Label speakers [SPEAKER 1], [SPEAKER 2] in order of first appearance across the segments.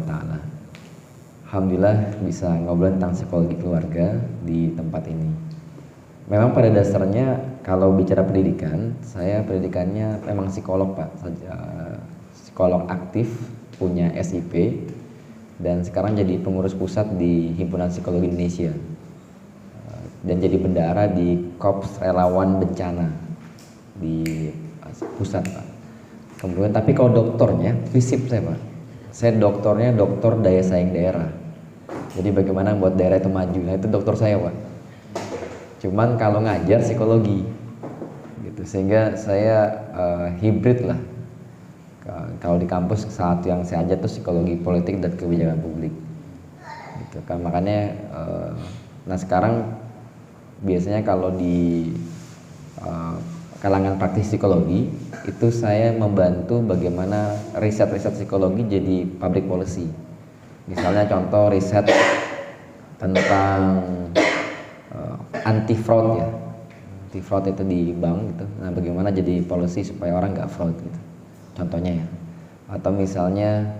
[SPEAKER 1] Ta'ala. Alhamdulillah bisa ngobrol tentang psikologi keluarga di tempat ini. Memang pada dasarnya kalau bicara pendidikan, saya pendidikannya memang psikolog Pak, psikolog aktif, punya SIP, dan sekarang jadi pengurus pusat di Himpunan Psikologi Indonesia, dan jadi bendahara di Korps Relawan Bencana di pusat Pak. Kemudian tapi kalau doktornya, FISIP saya Pak, saya doktornya doktor daya saing daerah. Jadi bagaimana buat daerah itu maju, nah itu doktor saya Pak. Cuman kalau ngajar psikologi gitu, sehingga saya hibrid lah. Kalau di kampus saat yang saya ajar tuh psikologi politik dan kebijakan publik gitu kan. Makanya nah sekarang biasanya kalau di kalangan praktisi psikologi itu saya membantu bagaimana riset-riset psikologi jadi public policy. Misalnya contoh riset tentang anti fraud ya, anti fraud itu di bank gitu. Nah bagaimana jadi policy supaya orang nggak fraud gitu, contohnya ya. Atau misalnya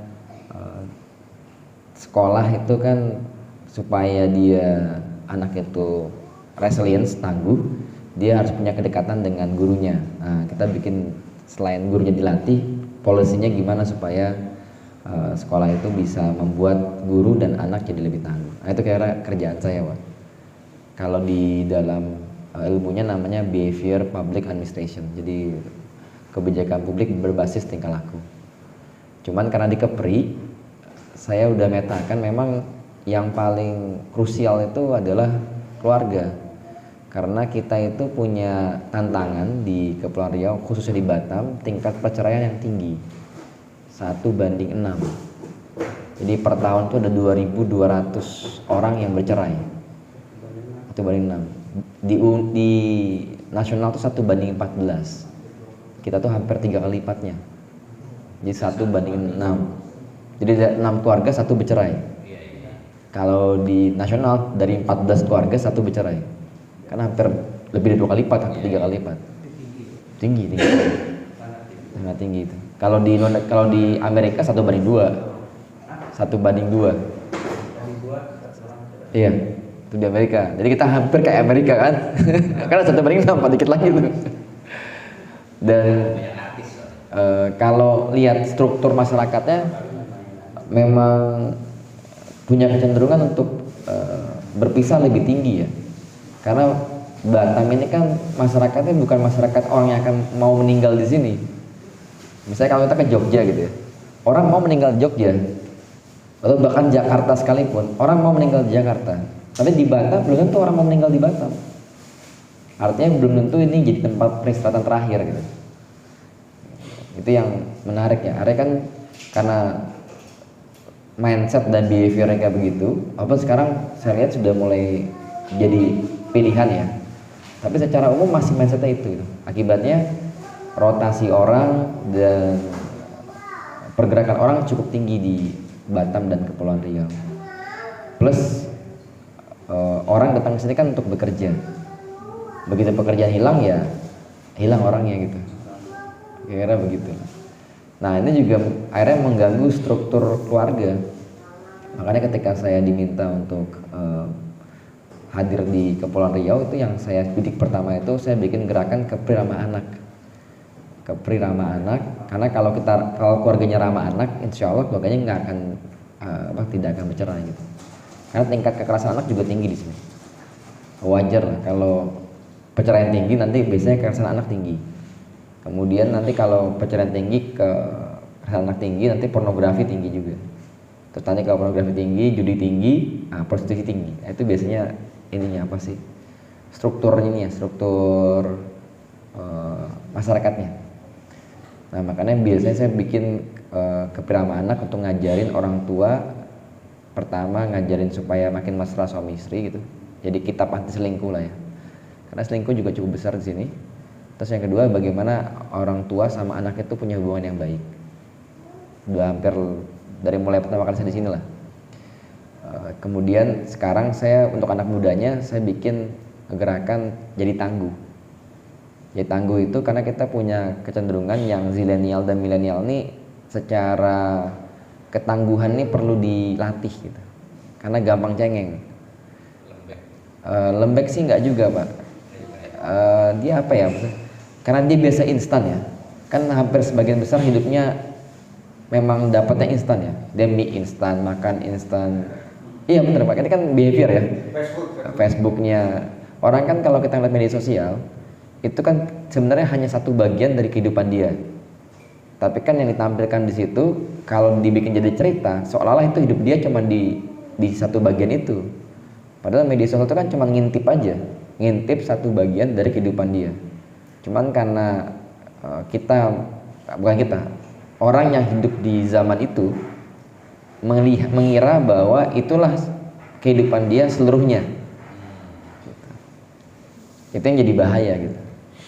[SPEAKER 1] sekolah itu kan supaya dia anak itu resilience, tangguh, dia harus punya kedekatan dengan gurunya. Nah kita bikin selain gurunya dilatih, polisinya gimana supaya sekolah itu bisa membuat guru dan anak jadi lebih tangguh. Nah itu kira kerjaan saya Pak. Kalau di dalam ilmunya namanya behavior public administration, jadi kebijakan publik berbasis tingkah laku. Cuman karena di Kepri saya udah metakan memang yang paling krusial itu adalah keluarga, karena kita itu punya tantangan di Kepulauan Riau, khususnya di Batam, tingkat perceraian yang tinggi, 1:6. Jadi per tahun itu ada 2.200 orang yang bercerai, 1:6. Di nasional tuh 1:14. Kita tuh hampir 3 kali lipatnya, jadi 1:6. Jadi 6 keluarga 1 bercerai. Kalau di nasional dari 14 keluarga 1 bercerai, kan hampir lebih dari 2 kali lipat, hampir 3 kali lipat. Tinggi sangat tinggi itu. Kalau di Amerika 1:2, 1:2. Iya, itu di Amerika. Jadi kita hampir kayak Amerika kan. Karena 1:6, dikit lagi tuh. Dan kalau lihat struktur masyarakatnya memang punya kecenderungan untuk berpisah lebih tinggi ya. Karena Batam ini kan masyarakatnya bukan masyarakat orang yang akan mau meninggal di sini. Misalnya kalau kita ke Jogja gitu ya, orang mau meninggal di Jogja, atau bahkan Jakarta sekalipun, orang mau meninggal di Jakarta. Tapi di Batam belum tentu orang mau meninggal di Batam. Artinya belum tentu ini jadi tempat peristirahatan terakhir gitu. Itu yang menarik ya. Artinya kan karena mindset dan behaviornya kayak begitu, walaupun sekarang saya lihat sudah mulai jadi pilihan ya. Tapi secara umum masih mindsetnya itu. Akibatnya rotasi orang dan pergerakan orang cukup tinggi di Batam dan Kepulauan Riau. Plus orang datang ke sini kan untuk bekerja. Begitu pekerjaan hilang ya hilang orangnya gitu. Kira-kira begitu. Nah ini juga akhirnya mengganggu struktur keluarga. Makanya ketika saya diminta untuk hadir di Kepulauan Riau, itu yang saya bidik pertama itu saya bikin gerakan Kepri Ramah Anak. Kepri Ramah Anak, karena kalau keluarganya ramah anak, insya Allah keluarganya nggak akan tidak akan bercerai gitu. Karena tingkat kekerasan anak juga tinggi di sini. Wajar lah kalau perceraian tinggi, nanti biasanya kekerasan anak tinggi. Kemudian nanti kalau perceraian tinggi, kekerasan anak tinggi, nanti pornografi tinggi juga. Terus nanti kalau pornografi tinggi, judi tinggi, prostitusi tinggi. Nah, itu biasanya ininya apa sih? Strukturnya ini ya, struktur masyarakatnya. Nah makanya biasanya saya bikin Kepri Ramah Anak untuk ngajarin orang tua. Pertama ngajarin supaya makin mesra suami istri gitu. Jadi kitab anti selingkuh lah ya. Karena selingkuh juga cukup besar di sini. Terus yang kedua bagaimana orang tua sama anak itu punya hubungan yang baik. Udah hampir dari mulai pertama kali saya di sini lah. Kemudian sekarang saya untuk anak mudanya saya bikin gerakan jadi tangguh. Jadi tangguh itu karena kita punya kecenderungan yang zilenial dan milenial ini secara ketangguhan ini perlu dilatih gitu. Karena gampang cengeng. Lembek sih nggak juga Pak. Dia apa ya? Karena dia biasa instan ya. Kan hampir sebagian besar hidupnya memang dapatnya instan ya. Dia mie instan, makan instan. Iya bener Pak. Ini kan behavior ya. Facebooknya orang kan kalau kita lihat media sosial itu kan sebenarnya hanya satu bagian dari kehidupan dia. Tapi kan yang ditampilkan di situ kalau dibikin jadi cerita seolah-olah itu hidup dia cuma di satu bagian itu. Padahal media sosial itu kan cuma ngintip aja, ngintip satu bagian dari kehidupan dia. Cuman karena orang yang hidup di zaman itu mengira bahwa itulah kehidupan dia seluruhnya. Itu yang jadi bahaya gitu.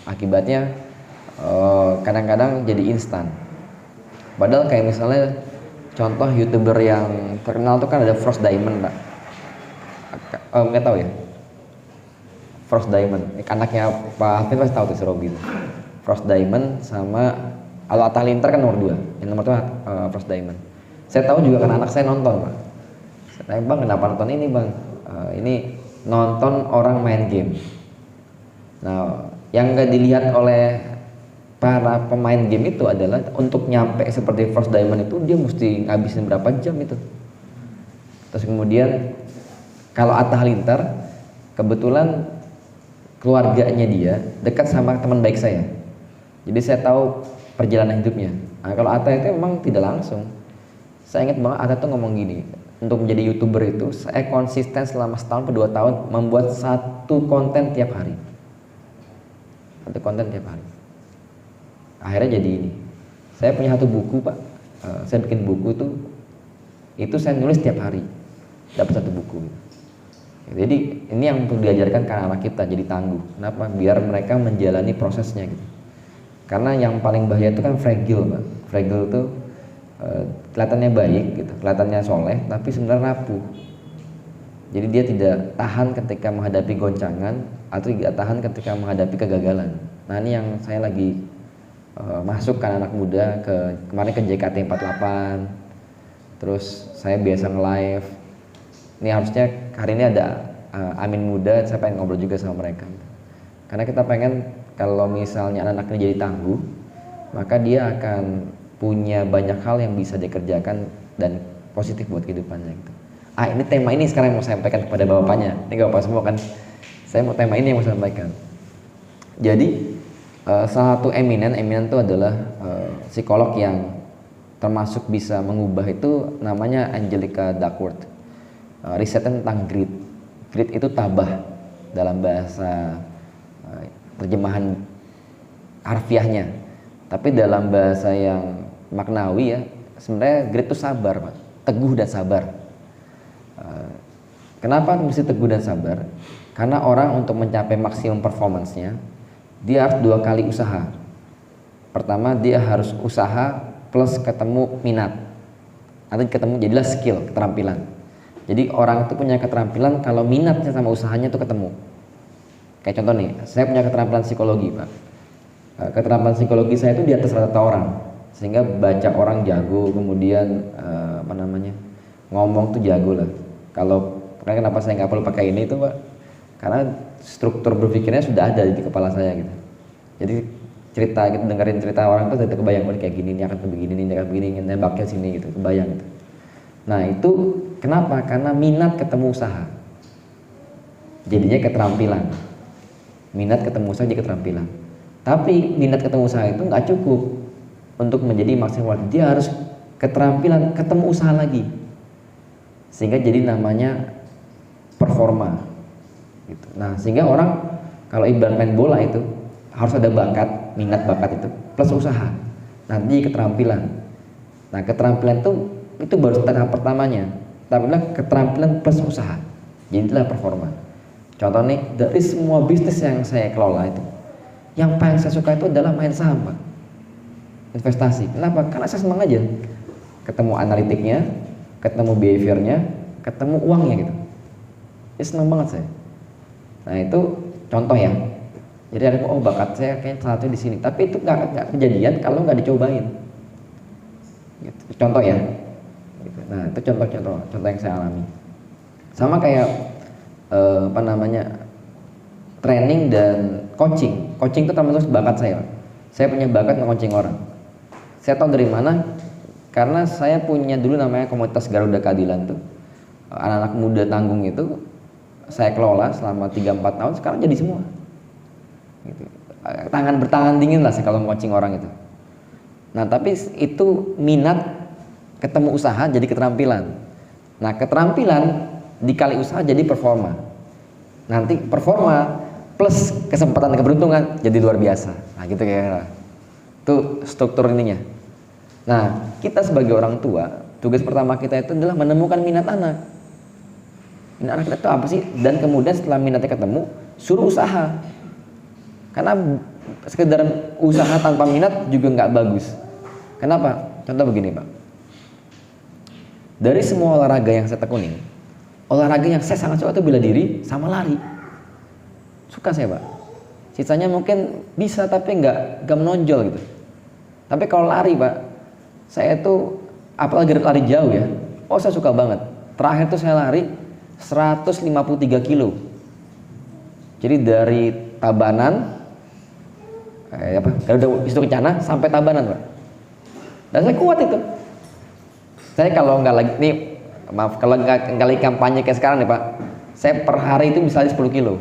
[SPEAKER 1] Akibatnya kadang-kadang jadi instan. Padahal kayak misalnya contoh YouTuber yang terkenal tuh kan ada Frost Diamond Pak. Nggak tahu ya. Frost Diamond, anaknya Pak Hafid pasti tahu tuh si Robby. Frost Diamond sama Atta Halilintar kan nomor 2. Yang nomor 2 Frost Diamond. Saya tahu juga karena anak saya nonton Pak. Saya tanya, Bang kenapa nonton ini Bang? Ini nonton orang main game. Nah, yang nggak dilihat oleh para pemain game itu adalah untuk nyampe seperti Frost Diamond itu dia mesti ngabisin berapa jam itu. Terus kemudian kalau Atta Halilintar kebetulan keluarganya dia dekat sama teman baik saya. Jadi saya tahu perjalanan hidupnya. Nah, kalau Atta itu memang tidak langsung. Saya ingat banget Atta tuh ngomong gini, untuk menjadi YouTuber itu saya konsisten selama setahun ke 2 tahun membuat satu konten tiap hari. Satu konten tiap hari. Akhirnya jadi ini. Saya punya satu buku Pak. Saya bikin buku itu saya nulis tiap hari. Dapat satu buku. Jadi ini yang perlu diajarkan ke anak kita jadi tangguh. Kenapa? Biar mereka menjalani prosesnya gitu. Karena yang paling bahaya itu kan fragile Pak. Fragile itu kelihatannya baik gitu, kelihatannya soleh, tapi sebenarnya rapuh. Jadi dia tidak tahan ketika menghadapi goncangan atau tidak tahan ketika menghadapi kegagalan. Nah ini yang saya lagi masukkan anak muda kemarin ke JKT48. Terus saya biasa nge-live. Ini harusnya hari ini ada Amin Muda, saya pengen ngobrol juga sama mereka. Karena kita pengen kalau misalnya anak-anak ini jadi tangguh, maka dia akan punya banyak hal yang bisa dikerjakan dan positif buat kehidupannya gitu. Ini tema ini sekarang yang mau saya sampaikan kepada bapaknya. Ini gak apa semua kan. Saya mau tema ini yang mau saya sampaikan. Jadi salah satu eminen itu adalah psikolog yang termasuk bisa mengubah itu namanya Angelica Duckworth. Risetnya tentang grit. Grit itu tabah dalam bahasa terjemahan harfiahnya. Tapi dalam bahasa yang maknawi ya, sebenarnya grit itu sabar Pak. Teguh dan sabar. Kenapa mesti teguh dan sabar? Karena orang untuk mencapai maksimum performance-nya dia harus 2 kali usaha. Pertama dia harus usaha plus ketemu minat. Nanti ketemu jadilah skill, keterampilan. Jadi orang itu punya keterampilan kalau minatnya sama usahanya itu ketemu. Kayak contoh nih, saya punya keterampilan psikologi Pak. Keterampilan psikologi saya itu di atas rata-rata orang. Sehingga baca orang jago, kemudian ngomong tuh jago lah. Kenapa saya nggak perlu pakai ini itu Pak? Karena struktur berpikirnya sudah ada di kepala saya gitu. Jadi dengerin cerita orang itu sudah kebayang kayak gini, ini akan begini, ini akan begini, nembaknya sini gitu, kebayang gitu. Nah itu kenapa? Karena minat ketemu usaha, jadinya keterampilan. Minat ketemu usaha jadi keterampilan. Tapi minat ketemu usaha itu nggak cukup untuk menjadi maksimal. Dia harus keterampilan ketemu usaha lagi, sehingga jadi namanya performa gitu. Nah sehingga orang kalau ibarat main bola itu harus ada bakat, minat bakat itu plus usaha, nanti keterampilan. Nah keterampilan itu baru tahap pertamanya, tapi keterampilan plus usaha, jadilah performa. Contoh nih, dari semua bisnis yang saya kelola itu, yang paling saya suka itu adalah main saham Pak. Investasi. Kenapa? Karena saya senang aja ketemu analitiknya, ketemu behaviornya, ketemu uangnya gitu. Ya senang banget saya. Nah itu contoh ya. Jadi ada bakat saya kayaknya salah satu di sini. Tapi itu nggak kejadian kalau nggak dicobain. Gitu. Contoh ya. Nah itu contoh yang saya alami. Sama kayak training dan coaching. Coaching itu termasuk bakat saya. Saya punya bakat nge-coaching orang. Saya tahu dari mana? Karena saya punya dulu namanya komunitas Garuda Keadilan tuh. Anak-anak muda tanggung itu saya kelola selama 3-4 tahun, sekarang jadi semua. Gitu. Bertangan dingin lah kalau nge-coaching orang itu. Nah tapi itu minat ketemu usaha jadi keterampilan. Nah keterampilan dikali usaha jadi performa. Nanti performa plus kesempatan dan keberuntungan jadi luar biasa. Nah gitu kira-kira. Itu struktur ininya. Nah kita sebagai orang tua, tugas pertama kita itu adalah menemukan minat anak. Minat anak kita itu apa sih? Dan kemudian setelah minatnya ketemu, suruh usaha. Karena sekedar usaha tanpa minat juga nggak bagus. Kenapa? Contoh begini Pak. Dari semua olahraga yang saya tekuni, olahraga yang saya sangat suka itu bela diri sama lari. Suka saya Pak. Sisanya mungkin bisa tapi nggak menonjol gitu. Tapi kalau lari Pak, saya itu apalagi lari jauh ya. Oh saya suka banget. Terakhir tuh saya lari 153 kilo. Jadi dari Tabanan, Garuda Wisnu Kencana sampai Tabanan Pak. Dan saya kuat itu. Saya kalau nggak lagi nih, maaf kalau nggak lagi kampanye kayak sekarang nih Pak, saya per hari itu bisa 10 kilo.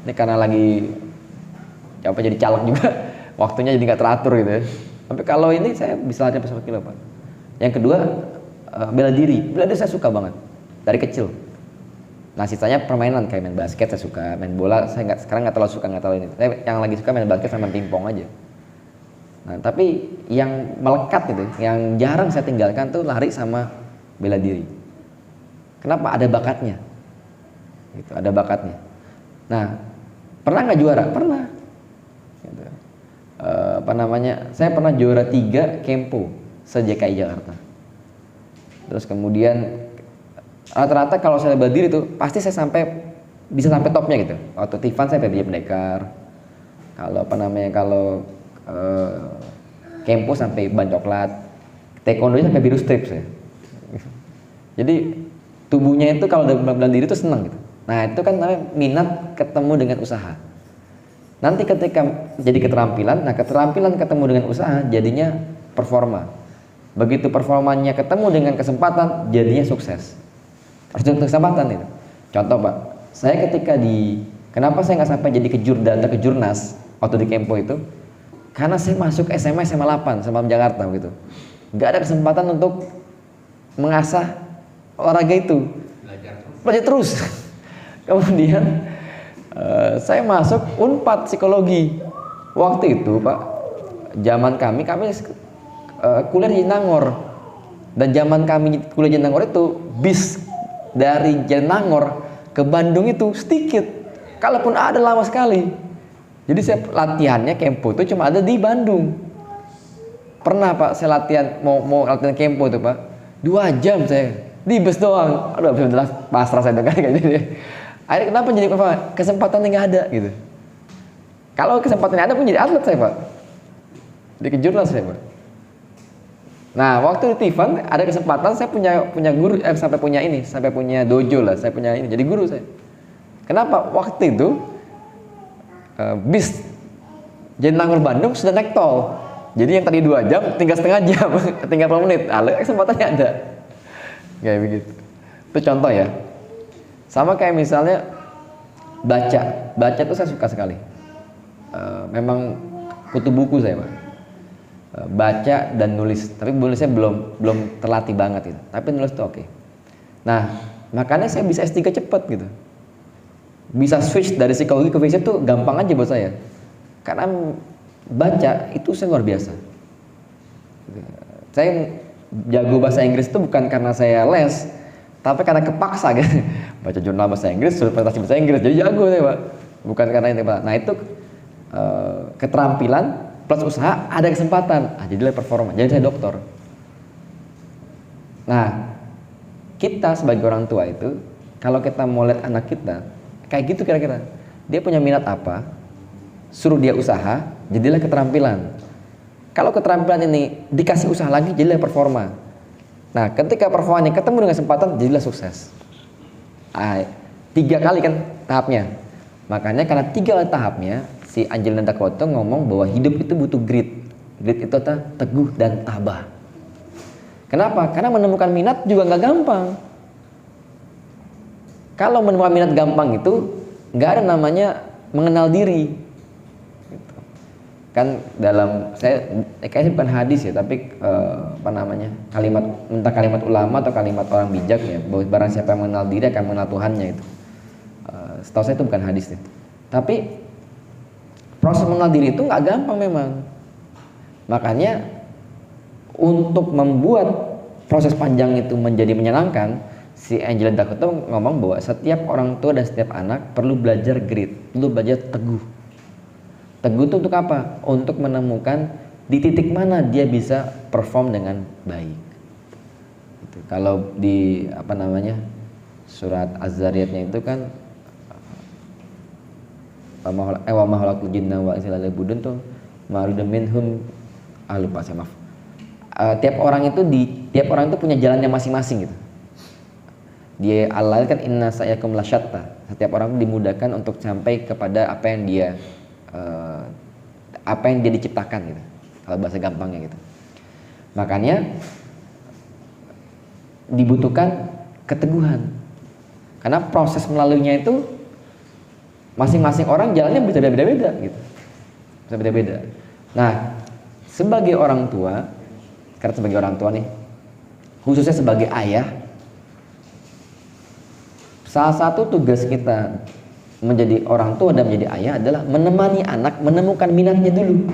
[SPEAKER 1] Ini karena lagi jadi caleg juga, waktunya jadi nggak teratur gitu ya. Tapi kalau ini saya bisa lari 10 kilo Pak. Yang kedua bela diri saya suka banget dari kecil. Nah sisanya permainan kayak main basket saya suka, main bola saya sekarang nggak terlalu ini. Saya yang lagi suka main basket sama main pingpong aja. Nah tapi yang melekat gitu, yang jarang saya tinggalkan tuh lari sama bela diri. Kenapa? Ada bakatnya. Gitu, ada bakatnya. Nah pernah nggak juara? Pernah. Gitu. Saya pernah juara 3 Kempo se-DKI Jakarta. Terus kemudian rata-rata kalau saya bela diri tuh pasti saya bisa sampai topnya gitu. Waktu Tivan saya PBJ pendekar. Kalau Kempo sampai ban coklat. Taekwondo sampai biru strip saya. Jadi tubuhnya itu kalau bela diri itu senang gitu. Nah itu kan namanya minat ketemu dengan usaha. Nanti ketika jadi keterampilan, nah keterampilan ketemu dengan usaha jadinya performa. Begitu performanya ketemu dengan kesempatan, jadinya sukses. Harus ada kesempatan itu. Contoh Pak, saya ketika kenapa saya nggak sampai jadi kejurnas waktu di Kempo itu? Karena saya masuk SMA 8 sama Jakarta gitu. Nggak ada kesempatan untuk mengasah olahraga itu. Belajar terus. Kemudian saya masuk Unpad psikologi. Waktu itu Pak, zaman kami kuliah di Jatinangor. Dan zaman kami kuliah di Jatinangor itu bis dari Jatinangor ke Bandung itu sedikit. Kalaupun ada lama sekali. Jadi saya latihannya Kempo itu cuma ada di Bandung. Pernah Pak saya latihan mau latihan Kempo itu Pak 2 jam saya di bus doang. Aduh benar pasrah saya dengar kayak gini. Akhirnya kenapa jadi apa? Kesempatannya nggak ada gitu. Kalau kesempatannya ada pun jadi atlet saya Pak. Di kejurnas saya Pak. Nah waktu di Tivan ada kesempatan saya punya guru sampai punya dojo lah, saya punya ini jadi guru saya. Kenapa? Waktu itu bis Jatinangor Bandung sudah naik tol. Jadi yang tadi 2 jam tinggal setengah jam, tinggal 10 menit. Kesempatannya ada. Kayak begitu. Itu contoh ya. Sama kayak misalnya baca itu saya suka sekali. Memang kutu buku saya Pak. Baca dan nulis, tapi nulisnya belum terlatih banget gitu. Tapi nulis itu oke. Nah, makanya saya bisa S3 cepat gitu. Bisa switch dari psikologi ke fisik tuh gampang aja buat saya. Karena baca itu saya luar biasa. Saya jago bahasa Inggris itu bukan karena saya les, tapi karena kepaksa gitu. Baca jurnal bahasa Inggris, suruh presentasi bahasa Inggris, jadi jago saya Pak. Bukan karena itu Pak. Nah itu keterampilan plus usaha ada kesempatan. Jadilah performa. Jadi saya dokter. Nah kita sebagai orang tua itu kalau kita mau lihat anak kita kayak gitu kira-kira, dia punya minat apa, suruh dia usaha, jadilah keterampilan. Kalau keterampilan ini dikasih usaha lagi, jadilah performa. Nah, ketika performanya ketemu dengan kesempatan, jadilah sukses. 3 kali kan tahapnya. Makanya karena 3 kali tahapnya, si Angelina Dakota ngomong bahwa hidup itu butuh grit. Grit itu teguh dan tabah. Kenapa? Karena menemukan minat juga nggak gampang. Kalau menemukan minat gampang itu nggak ada namanya mengenal diri. Gitu. Kan dalam kayaknya bukan hadis ya, tapi entah kalimat ulama atau kalimat orang bijak ya, bahwa barang siapa yang mengenal diri akan mengenal Tuhannya itu. Setahu saya itu bukan hadis ya. Tapi proses mengenal diri itu nggak gampang memang. Makanya untuk membuat proses panjang itu menjadi menyenangkan, si Angelina Dakota ngomong bahwa setiap orang tua dan setiap anak perlu belajar grit, perlu belajar teguh. Teguh itu untuk apa? Untuk menemukan di titik mana dia bisa perform dengan baik. Gitu. Kalau di surat Az-Zariyatnya itu kan wa ma khalaqtul jinna wal insa illa liya'budun tuh maridu minhum lupa saya maaf. Tiap orang itu punya jalannya masing-masing gitu. Dia Allah kan inna sa'yakum lasyatta. Setiap orang dimudahkan untuk sampai kepada apa yang dia diciptakan gitu. Kalau bahasa gampangnya gitu. Makanya dibutuhkan keteguhan. Karena proses melaluinya itu masing-masing orang jalannya bisa beda-beda gitu. Bisa beda-beda. Nah, sebagai orang tua nih, khususnya sebagai ayah, salah satu tugas kita menjadi orang tua dan menjadi ayah adalah menemani anak menemukan minatnya dulu,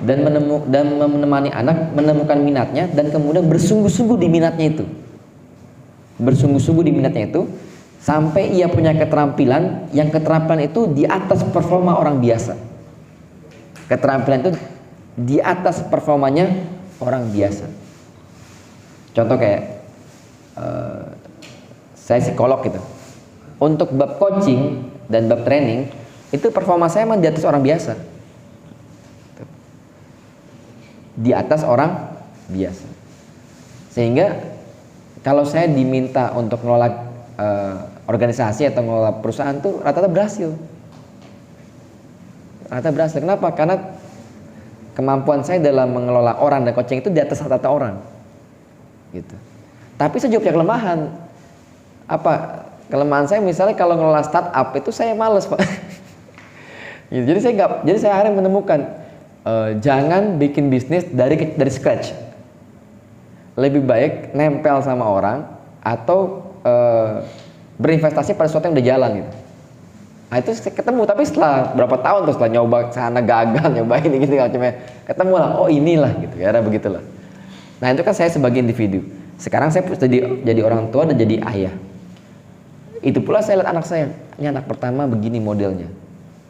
[SPEAKER 1] dan menemani anak menemukan minatnya dan kemudian bersungguh-sungguh di minatnya itu, sampai ia punya keterampilan itu di atas performa orang biasa. Keterampilan itu di atas performanya orang biasa. Contoh kayak saya psikolog gitu. Untuk bab coaching dan bab training itu performa saya memang di atas orang biasa. Di atas orang biasa. Sehingga kalau saya diminta untuk ngelola organisasi atau ngelola perusahaan tuh rata-rata berhasil. Kenapa? Karena kemampuan saya dalam mengelola orang dan coaching itu di atas rata-rata orang. Gitu. Tapi saya juga punya kelemahan. Kelemahan saya misalnya kalau ngelola startup itu saya males, Pak. Gitu. Jadi saya akhirnya menemukan jangan bikin bisnis dari scratch. Lebih baik nempel sama orang atau berinvestasi pada sesuatu yang udah jalan gitu. Nah itu ketemu, tapi setelah berapa tahun setelah nyoba sana gagal, nyoba ini gitu cuma ketemu lah, oh inilah gitu ya, begitulah. Nah itu kan saya sebagai individu. Sekarang saya jadi orang tua dan jadi ayah. Itu pula saya lihat anak saya, ini anak pertama begini modelnya.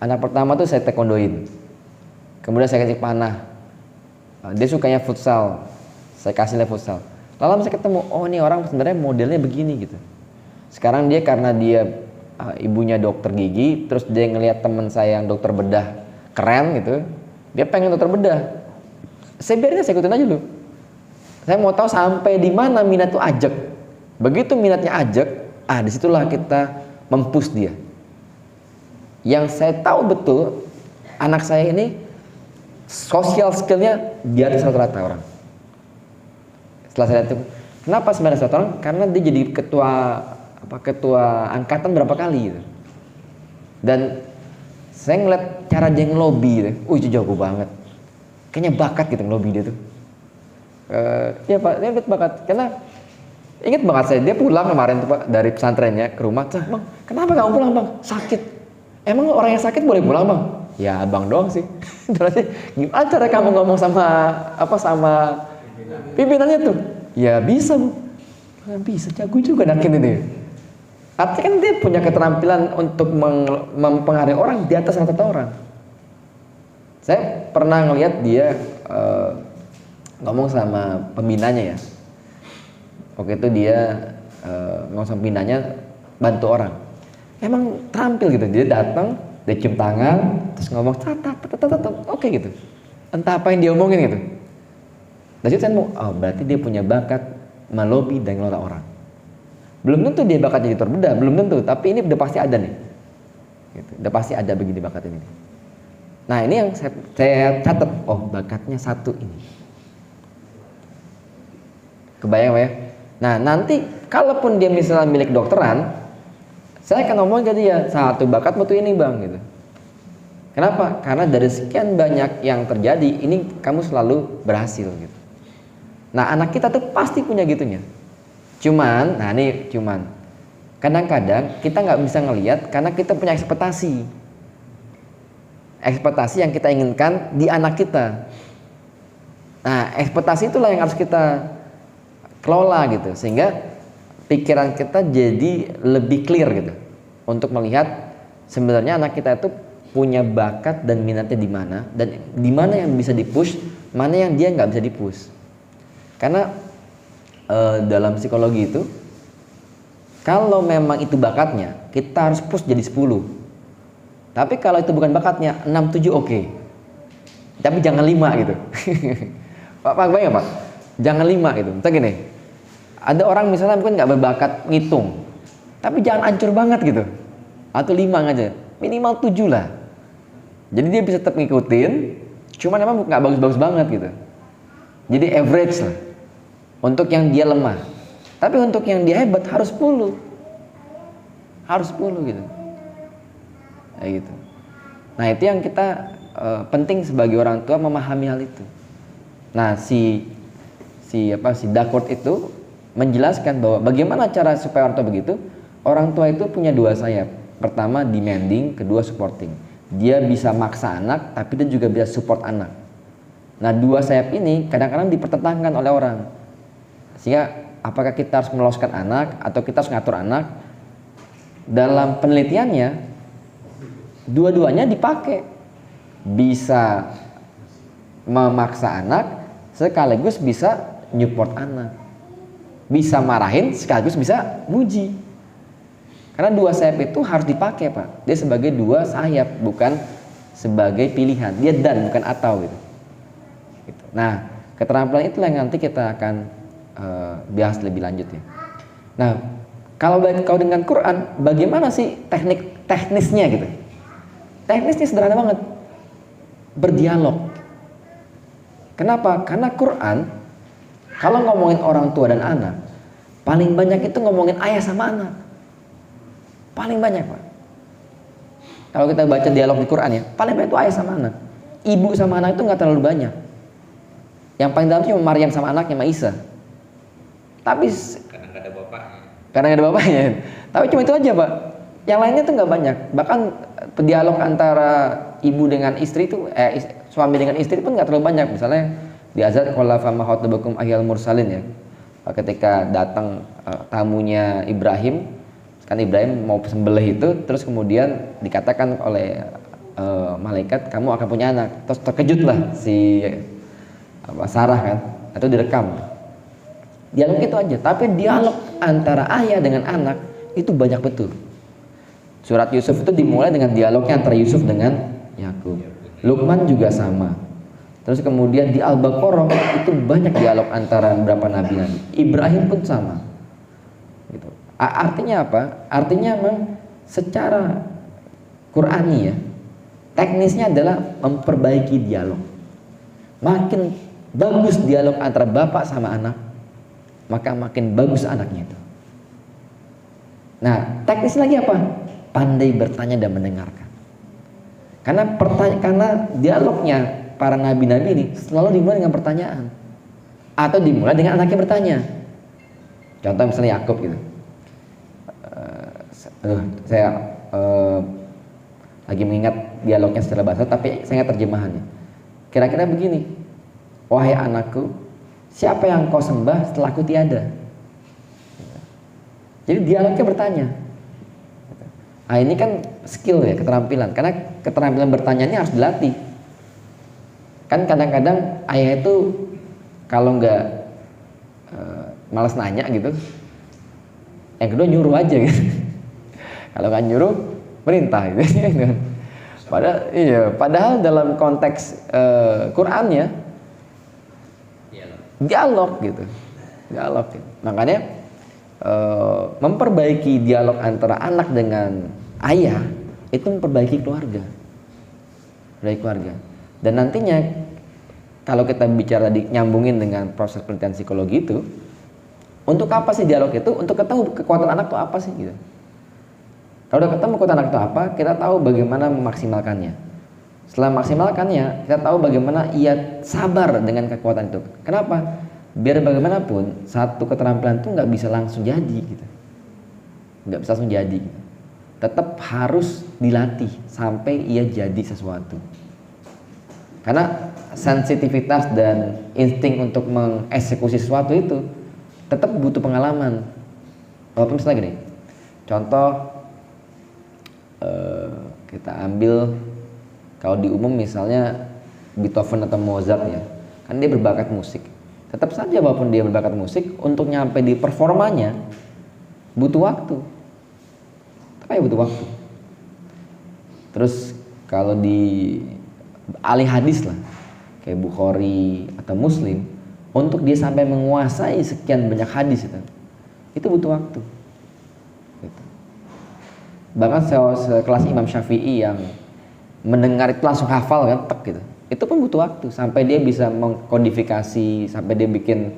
[SPEAKER 1] Anak pertama tuh saya taekwondoin, kemudian saya kasih panah. Dia sukanya futsal, saya kasih futsal. Lalu saya ketemu, oh ini orang sebenarnya modelnya begini gitu. Sekarang dia karena dia ibunya dokter gigi, terus dia ngelihat teman saya yang dokter bedah keren gitu, dia pengen dokter bedah. Saya biarin, saya ikutin aja dulu. Saya mau tahu sampai di mana minat itu ajak. Begitu minatnya ajak, disitulah kita mempush dia. Yang saya tahu betul, anak saya ini sosial skillnya di atas rata-rata orang. Setelah saya lihat itu, kenapa sebenarnya rata-rata orang? Karena dia jadi ketua angkatan berapa kali gitu. Dan saya ngeliat cara dia ngelobi gitu. Itu jago banget. Kayaknya bakat gitu ngelobi dia tuh. Ya Pak, dia bakat. Karena ingat banget dia pulang kemarin tuh Pak dari pesantrennya ke rumah. Bang, kenapa kamu pulang Bang? Sakit. Emang orang yang sakit boleh pulang Bang? Ya Abang doang sih. Berarti gimana cara kamu ngomong sama pimpinannya tuh? Ya bisa Bu. Bisa, jago juga anak ini. Artinya kan dia punya keterampilan untuk mempengaruhi orang di atas rata-rata orang. Saya pernah ngelihat dia ngomong sama pembinanya ya. Waktu itu dia ngomong sama pembinanya bantu orang. Emang terampil gitu. Dia datang, dia cium tangan, terus ngomong oke gitu. Entah apa yang dia omongin gitu. Dari situ saya mau, berarti dia punya bakat melobi dan ngelola orang. Belum tentu dia bakat jadi dokter bedah, belum tentu, tapi ini udah pasti ada nih. Gitu. Udah pasti ada begini bakat ini. Nah ini yang saya catat, oh bakatnya satu ini. Kebayang ya? Nah nanti kalaupun dia misalnya milik dokteran, saya akan ngomong ke dia, satu bakat tuh ini bang gitu. Kenapa? Karena dari sekian banyak yang terjadi, ini kamu selalu berhasil gitu. Nah anak kita tuh pasti punya gitunya. Cuman kadang-kadang kita nggak bisa ngelihat karena kita punya ekspektasi yang kita inginkan di anak kita. Nah ekspektasi itulah yang harus kita kelola gitu, sehingga pikiran kita jadi lebih clear gitu untuk melihat sebenarnya anak kita itu punya bakat dan minatnya di mana, dan di mana yang bisa dipush, mana yang dia nggak bisa dipush. Karena dalam psikologi itu, kalau memang itu bakatnya, kita harus push jadi 10. Tapi kalau itu bukan bakatnya, 6-7 oke. Tapi jangan 5 gitu. Pak bayang Pak? Jangan 5 gitu. Misalnya gini, ada orang misalnya mungkin nggak berbakat ngitung, tapi jangan hancur banget gitu. Atau 5 aja, minimal 7 lah. Jadi dia bisa tetap ngikutin, cuman emang nggak bagus-bagus banget gitu. Jadi average lah untuk yang dia lemah. Tapi untuk yang dia hebat harus 10. Harus 10 gitu. Kayak gitu. Nah, itu yang kita penting sebagai orang tua memahami hal itu. Nah, si Duckworth itu menjelaskan bahwa bagaimana cara supaya orang tua begitu. Orang tua itu punya 2 sayap. Pertama demanding, kedua supporting. Dia bisa maksa anak, tapi dia juga bisa support anak. Nah 2 sayap ini kadang-kadang dipertentangkan oleh orang. Sehingga apakah kita harus meloloskan anak atau kita harus ngatur anak? Dalam penelitiannya, dua-duanya dipakai. Bisa memaksa anak, sekaligus bisa nyupport anak. Bisa marahin, sekaligus bisa muji. Karena 2 sayap itu harus dipakai Pak. Dia sebagai 2 sayap, bukan sebagai pilihan. Dia dan bukan atau gitu. Nah keterampilan itulah yang nanti kita akan bahas lebih lanjut ya. Nah kalau dengan Quran, bagaimana sih teknisnya gitu? Teknisnya sederhana banget, berdialog. Kenapa? Karena Quran kalau ngomongin orang tua dan anak, paling banyak itu ngomongin ayah sama anak. Paling banyak Pak. Kalau kita baca dialog di Quran ya, paling banyak itu ayah sama anak. Ibu sama anak itu nggak terlalu banyak. Yang paling dalam cuma Maryam sama anaknya, sama Isa. Tapi
[SPEAKER 2] kadang nggak ada bapaknya.
[SPEAKER 1] Kadang ada bapaknya. Tapi cuma itu aja Pak. Yang lainnya tuh nggak banyak. Bahkan dialog antara ibu dengan istri itu, suami dengan istri pun nggak terlalu banyak. Misalnya di Azad qala fama khatabukum ayyuhal mursalin ya. Ketika datang tamunya Ibrahim, kan Ibrahim mau sembelih itu, terus kemudian dikatakan oleh malaikat, kamu akan punya anak. Terus terkejutlah si Sarah kan, itu direkam. Dialog itu aja, tapi dialog antara ayah dengan anak itu banyak betul. Surat Yusuf itu dimulai dengan dialognya antara Yusuf dengan Yakub. Luqman juga sama. Terus kemudian di Al-Baqarah itu banyak dialog antara beberapa nabi-nabi. Ibrahim pun sama. Gitu. Artinya apa? Artinya memang secara Qur'ani ya, teknisnya adalah memperbaiki dialog. Makin bagus dialog antara bapak sama anak, maka makin bagus anaknya itu. Nah, teknis lagi apa? Pandai bertanya dan mendengarkan. Karena dialognya para nabi-nabi ini selalu dimulai dengan pertanyaan, atau dimulai dengan anaknya bertanya. Contoh misalnya Yakub gitu. Saya lagi mengingat dialognya secara bahasa, tapi saya ingat terjemahannya. Kira-kira begini, wahai anakku, siapa yang kau sembah setelah aku tiada? Jadi dialognya bertanya. Nah ini kan skill ya, keterampilan. Karena keterampilan bertanya ini harus dilatih. Kan kadang-kadang ayah itu kalau nggak malas nanya gitu, yang kedua nyuruh aja gitu. Kalau nggak nyuruh, perintah gitu. Padahal dalam konteks Quran ya, dialog gitu. Dialog. Makanya memperbaiki dialog antara anak dengan ayah itu memperbaiki keluarga. Dari keluarga. Dan nantinya kalau kita bicara nyambungin dengan proses penelitian psikologi itu, untuk apa sih dialog itu? Untuk ketahui kekuatan anak itu apa sih gitu. Kalau udah ketemu kekuatan anak itu apa, kita tahu bagaimana memaksimalkannya. Setelah memaksimalkannya, kita tahu bagaimana ia sabar dengan kekuatan itu. Kenapa? Biar bagaimanapun satu keterampilan itu nggak bisa langsung jadi gitu. Nggak bisa langsung jadi gitu. Tetap harus dilatih sampai ia jadi sesuatu. Karena sensitivitas dan insting untuk mengeksekusi sesuatu itu tetap butuh pengalaman. Walaupun misalnya gini, contoh kita ambil kalau di umum misalnya Beethoven atau Mozart ya, kan dia berbakat musik. Tetap saja walaupun dia berbakat musik, untuk nyampe di performanya butuh waktu. Tapi butuh waktu. Terus kalau di ahli hadis lah, kayak Bukhari atau Muslim, untuk dia sampai menguasai sekian banyak hadis itu butuh waktu. Gitu. Bahkan sekelas Imam Syafi'i yang mendengar itu langsung hafal kan, tek gitu. Itu pun butuh waktu sampai dia bisa mengkodifikasi, sampai dia bikin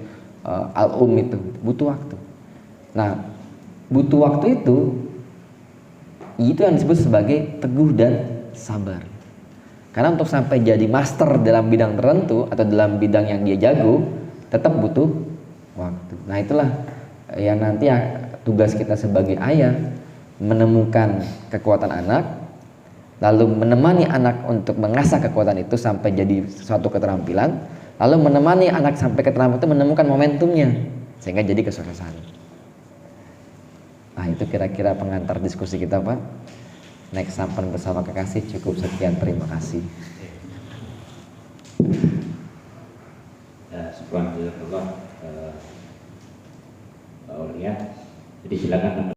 [SPEAKER 1] itu butuh waktu. Nah, butuh waktu itu yang disebut sebagai teguh dan sabar. Karena untuk sampai jadi master dalam bidang tertentu atau dalam bidang yang dia jago, tetap butuh waktu. Nah, itulah yang nanti tugas kita sebagai ayah, menemukan kekuatan anak, lalu menemani anak untuk mengasah kekuatan itu sampai jadi suatu keterampilan, lalu menemani anak sampai keterampilan itu menemukan momentumnya sehingga jadi kesuksesan. Nah, itu kira-kira pengantar diskusi kita, Pak. Next Sampan Bersama Kekasih cukup sekian, terima kasih.
[SPEAKER 2] Subhanallah, Aulia. Jadi silakan.